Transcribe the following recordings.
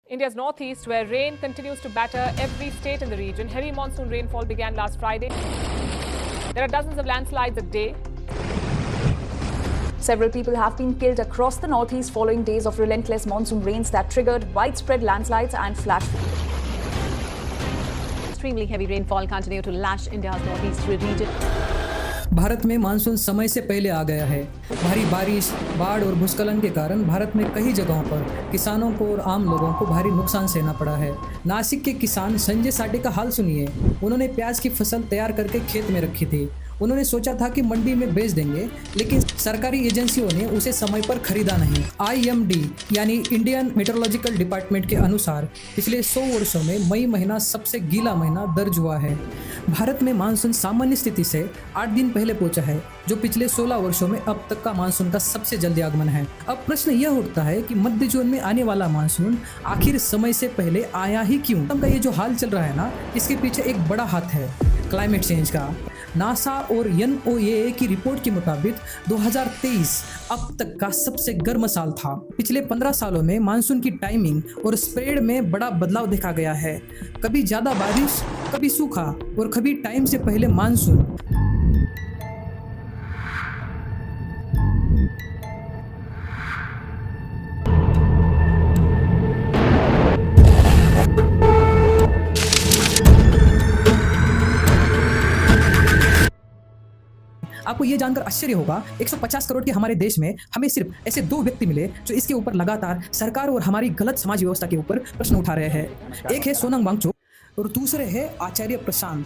India's northeast, where rain continues to batter every state in the region. Heavy monsoon rainfall began last Friday. There are dozens of landslides a day. Several people have been killed across the northeast following days of relentless monsoon rains that triggered widespread landslides and flash flood. Extremely heavy rainfall continued to lash India's northeast region. Bharat में monsoon समय से पहले आ गया है। भारी बारिश, बाढ़ और भूस्खलन के कारण भारत में कई जगहों पर किसानों को और आम लोगों को भारी नुकसान सहना पड़ा है। नासिक के किसान संजय साठे का हाल सुनिए। उन्होंने प्याज की फसल तैयार करके खेत में रखी थी। उन्होंने सोचा था कि मंडी में बेच देंगे, लेकिन सरकारी एजेंसियों ने उसे समय पर खरीदा नहीं। IMD यानी इंडियन मेट्रोलॉजिकल डिपार्टमेंट के अनुसार पिछले 100 वर्षों में मई महीना सबसे गीला महीना दर्ज हुआ है। भारत में मानसून सामान्य स्थिति से 8 दिन पहले पहुंचा है, जो पिछले 16 वर्षों में अब तक का मानसून का सबसे जल्दी आगमन है। अब प्रश्न यह उठता है कि मध्य जून में आने वाला मानसून आखिर समय से पहले आया ही क्यों? का ये जो हाल चल रहा है ना, इसके पीछे एक बड़ा हाथ है क्लाइमेट चेंज का। नासा और NOAA की रिपोर्ट के मुताबिक 2023 अब तक का सबसे गर्म साल था। पिछले 15 सालों में मानसून की टाइमिंग और स्प्रेड में बड़ा बदलाव देखा गया है। कभी ज्यादा बारिश, कभी सूखा और कभी टाइम से पहले मानसून। आपको ये जानकर आश्चर्य होगा, 150 करोड़ के हमारे देश में हमें सिर्फ ऐसे 2 व्यक्ति मिले जो इसके ऊपर लगातार सरकार और हमारी गलत समाज व्यवस्था के ऊपर प्रश्न उठा रहे हैं। एक है सोनम वांगचुक और दूसरे है आचार्य प्रशांत।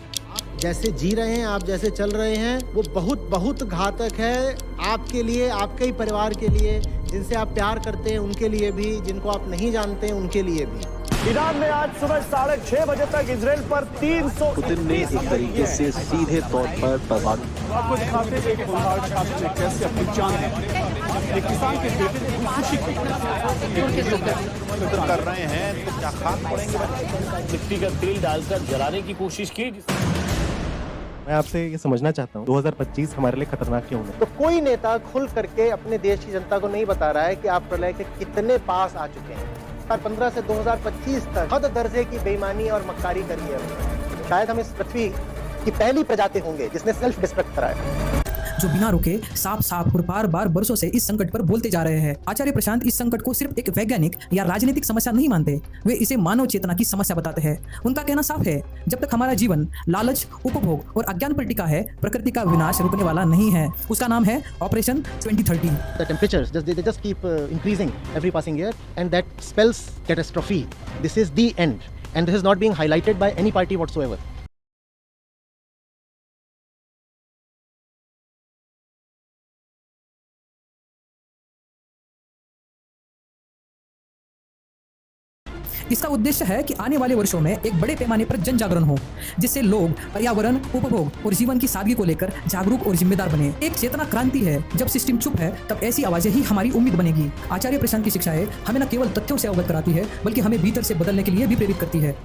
जैसे जी रहे हैं, आप जैसे चल रहे हैं, वो बहुत बहुत घातक है आपके लिए, आपके ही परिवार के लिए, जिनसे आप प्यार करते हैं उनके लिए भी, जिनको आप नहीं जानते हैं उनके लिए भी। ईरान में आज सुबह 6:30 बजे तक इजराइल पर 300 पुतिन ने एक तरीके से सीधे तौर पर प्रभावित आपको दिखाते हैं कि कैसे अपनी जान है एक किसान के बेटे ने खुशी की कर रहे हैं तो क्या खाक पड़ेंगे। मिट्टी का तेल डालकर जलाने की कोशिश की। मैं आपसे ये समझना चाहता हूँ 2025 हमारे लिए खतरनाक क्यों है? तो कोई नेता खुल करके अपने देश की जनता को नहीं बता रहा है कि आप प्रलय के कितने पास आ चुके हैं। 2015 से 2025 तक हद दर्जे की बेईमानी और मक्कारी करी है। शायद हम इस पृथ्वी की पहली प्रजाति होंगे जिसने सेल्फ डिस्ट्रक्ट कराया, जो बिना रुके साफ और बार बार बरसों से इस संकट पर बोलते जा रहे हैं। आचार्य प्रशांत इस संकट को सिर्फ एक वैज्ञानिक या राजनीतिक समस्या नहीं मानते, वे इसे मानव चेतना की समस्या बताते हैं। उनका कहना साफ है, जब तक हमारा जीवन लालच, उपभोग और अज्ञान पर टिका है, प्रकृति का विनाश रुकने वाला नहीं है। उसका नाम है operation 2030। The temperatures they just keep increasing every passing year and that spells catastrophe. This is the end and this is not being highlighted by any party whatsoever. इसका उद्देश्य है कि आने वाले वर्षों में एक बड़े पैमाने पर जन जागरण हो, जिससे लोग पर्यावरण, उपभोग और जीवन की सादगी को लेकर जागरूक और जिम्मेदार बने। एक चेतना क्रांति है। जब सिस्टम चुप है, तब ऐसी आवाजें ही हमारी उम्मीद बनेगी। आचार्य प्रशांत की शिक्षाएं हमें न केवल तथ्यों से अवगत कराती है, बल्कि हमें भीतर से बदलने के लिए भी प्रेरित करती है।